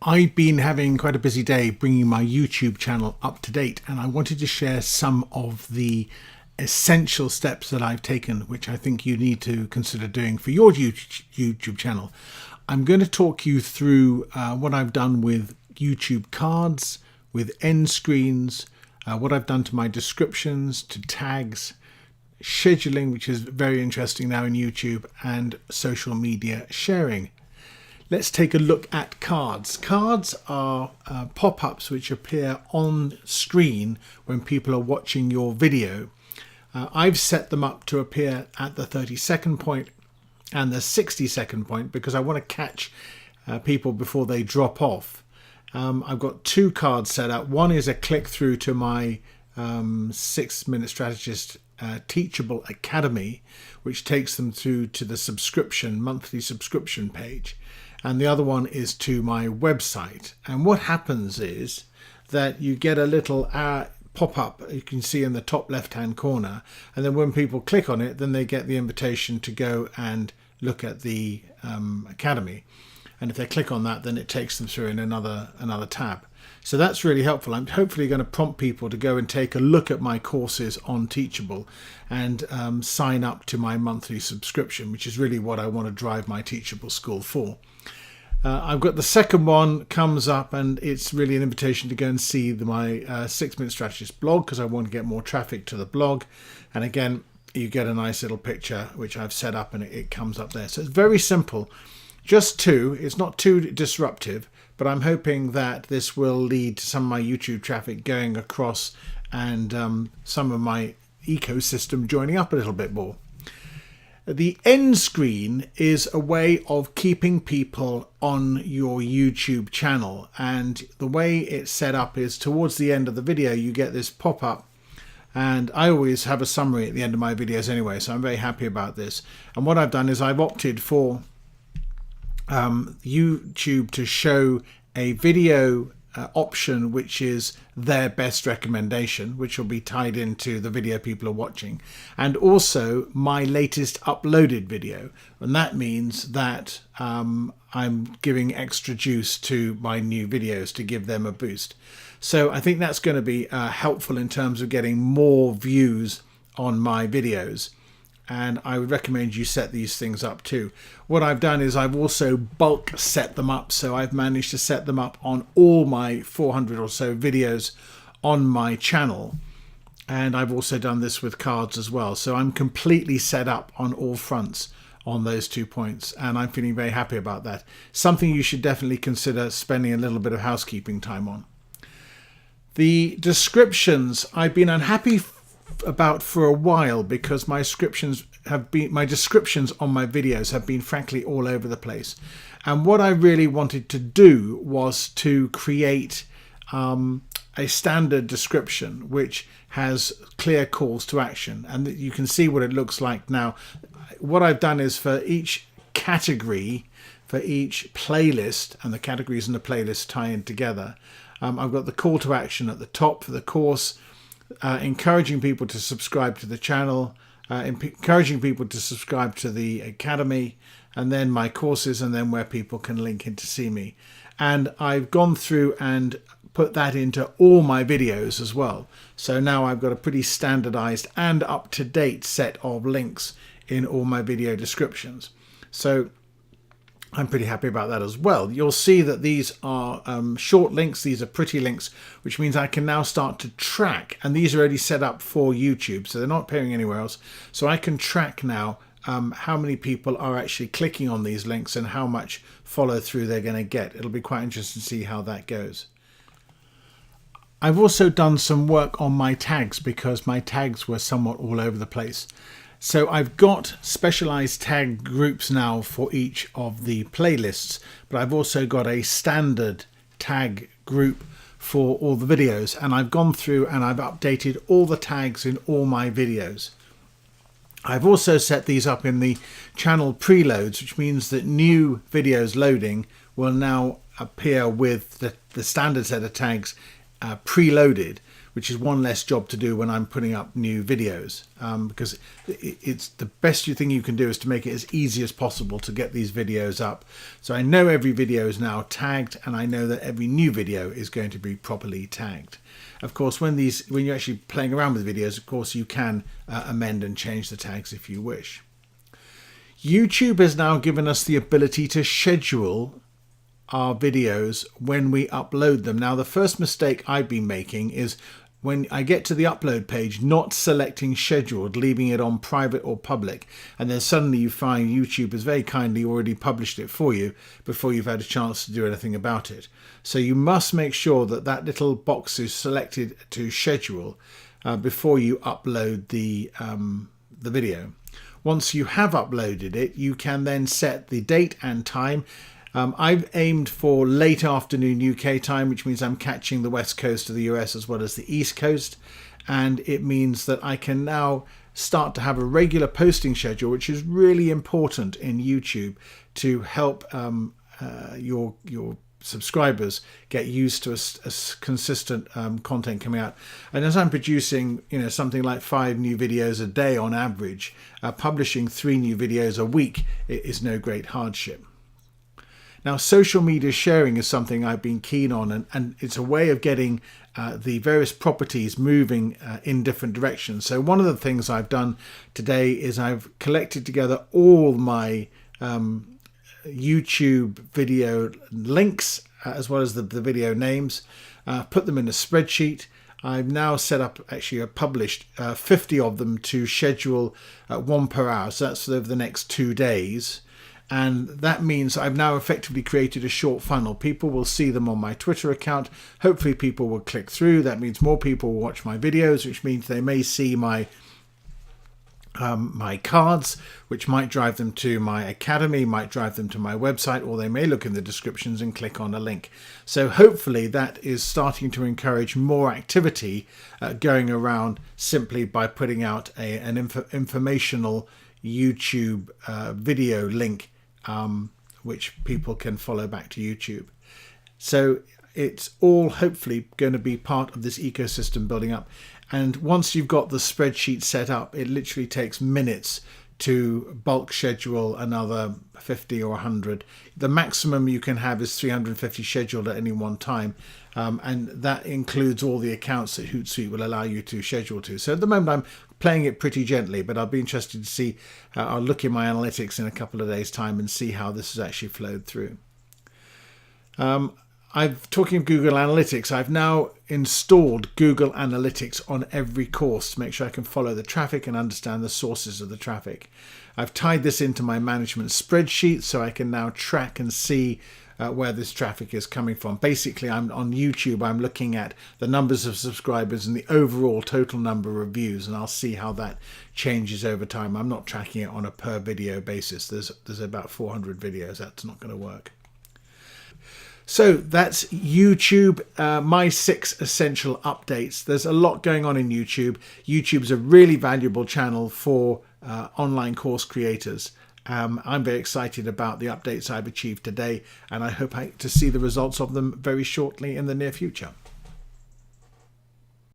I've been having quite a busy day bringing my YouTube channel up to date, and I wanted to share some of the essential steps that I've taken, which I think you need to consider doing for your YouTube channel. I'm going to talk you through what I've done with YouTube cards, with end screens, what I've done to my descriptions, to tags, scheduling, which is very interesting now in YouTube, and social media sharing. Let's take a look at cards. Cards are pop-ups which appear on screen when people are watching your video. I've set them up to appear at the 30-second point and the 60-second point because I want to catch people before they drop off. I've got two cards set up. One is a click through to my 6-Minute Strategist Teachable Academy, which takes them through to the monthly subscription page. And the other one is to my website. And what happens is that you get a little pop-up you can see in the top left-hand corner. And then when people click on it, then they get the invitation to go and look at the Academy. And if they click on that, then it takes them through in another tab. So that's really helpful. I'm hopefully going to prompt people to go and take a look at my courses on Teachable and sign up to my monthly subscription, which is really what I want to drive my Teachable school for. I've got the second one comes up, and it's really an invitation to go and see my 6-Minute Strategist blog because I want to get more traffic to the blog. And again, you get a nice little picture which I've set up, and it comes up there. So it's very simple. Just two. It's not too disruptive, but I'm hoping that this will lead to some of my YouTube traffic going across and some of my ecosystem joining up a little bit more. The end screen is a way of keeping people on your YouTube channel, and the way it's set up is towards the end of the video you get this pop-up, and I always have a summary at the end of my videos anyway, so I'm very happy about this. And what I've done is I've opted for YouTube to show a video option which is their best recommendation, which will be tied into the video people are watching, and also my latest uploaded video. And that means that I'm giving extra juice to my new videos to give them a boost. So I think that's going to be helpful in terms of getting more views on my videos. And I would recommend you set these things up too. What I've done is I've also bulk set them up. So I've managed to set them up on all my 400 or so videos on my channel. And I've also done this with cards as well. So I'm completely set up on all fronts on those 2 points. And I'm feeling very happy about that. Something you should definitely consider spending a little bit of housekeeping time on. The descriptions I've been unhappy about for a while because my descriptions on my videos have been frankly all over the place. And what I really wanted to do was to create a standard description which has clear calls to action, and that you can see what it looks like now. What I've done is for each category, for each playlist, and the categories and the playlists tie in together, I've got the call to action at the top for the course, encouraging people to subscribe to the channel, encouraging people to subscribe to the Academy, and then my courses, and then where people can link in to see me. And I've gone through and put that into all my videos as well. So now I've got a pretty standardized and up-to-date set of links in all my video descriptions. So I'm pretty happy about that as well. You'll see that these are short links. These are pretty links, which means I can now start to track. And these are already set up for YouTube, so they're not appearing anywhere else. So I can track now how many people are actually clicking on these links and how much follow through they're going to get. It'll be quite interesting to see how that goes. I've also done some work on my tags because my tags were somewhat all over the place. So I've got specialized tag groups now for each of the playlists, but I've also got a standard tag group for all the videos, and I've gone through and I've updated all the tags in all my videos. I've also set these up in the channel preloads, which means that new videos loading will now appear with the standard set of tags preloaded, which is one less job to do when I'm putting up new videos, because it's the best thing you can do is to make it as easy as possible to get these videos up. So I know every video is now tagged, and I know that every new video is going to be properly tagged. Of course, when you're actually playing around with videos, of course you can amend and change the tags if you wish. YouTube has now given us the ability to schedule our videos when we upload them. Now, the first mistake I've been making is when I get to the upload page, not selecting scheduled, leaving it on private or public, and then suddenly you find YouTube has very kindly already published it for you before you've had a chance to do anything about it. So you must make sure that that little box is selected to schedule before you upload the video. Once you have uploaded it, you can then set the date and time. I've aimed for late afternoon UK time, which means I'm catching the west coast of the US as well as the east coast. And it means that I can now start to have a regular posting schedule, which is really important in YouTube to help your subscribers get used to a consistent content coming out. And as I'm producing, something like 5 new videos a day on average, publishing 3 new videos a week is no great hardship. Now, social media sharing is something I've been keen on, and it's a way of getting the various properties moving in different directions. So one of the things I've done today is I've collected together all my YouTube video links as well as the video names, put them in a spreadsheet. I've now set up, published 50 of them to schedule 1 per hour. So that's over the next 2 days. And that means I've now effectively created a short funnel. People will see them on my Twitter account. Hopefully people will click through. That means more people will watch my videos, which means they may see my cards, which might drive them to my academy, might drive them to my website, or they may look in the descriptions and click on a link. So hopefully that is starting to encourage more activity going around simply by putting out an informational YouTube video link, which people can follow back to YouTube. So it's all hopefully going to be part of this ecosystem building up. And once you've got the spreadsheet set up, it literally takes minutes to bulk schedule another 50 or 100. The maximum you can have is 350 scheduled at any one time. And that includes all the accounts that Hootsuite will allow you to schedule to. So at the moment, I'm playing it pretty gently, but I'll be interested to see. I'll look in my analytics in a couple of days' time and see how this has actually flowed through. Talking of Google Analytics, I've now installed Google Analytics on every course to make sure I can follow the traffic and understand the sources of the traffic. I've tied this into my management spreadsheet so I can now track and see where this traffic is coming from. Basically, I'm on YouTube, I'm looking at the numbers of subscribers and the overall total number of views, and I'll see how that changes over time. I'm not tracking it on a per video basis. There's about 400 videos. That's not going to work. So that's YouTube, my 6 essential updates. There's a lot going on in YouTube. YouTube's a really valuable channel for online course creators. I'm very excited about the updates I've achieved today, and I hope to see the results of them very shortly in the near future.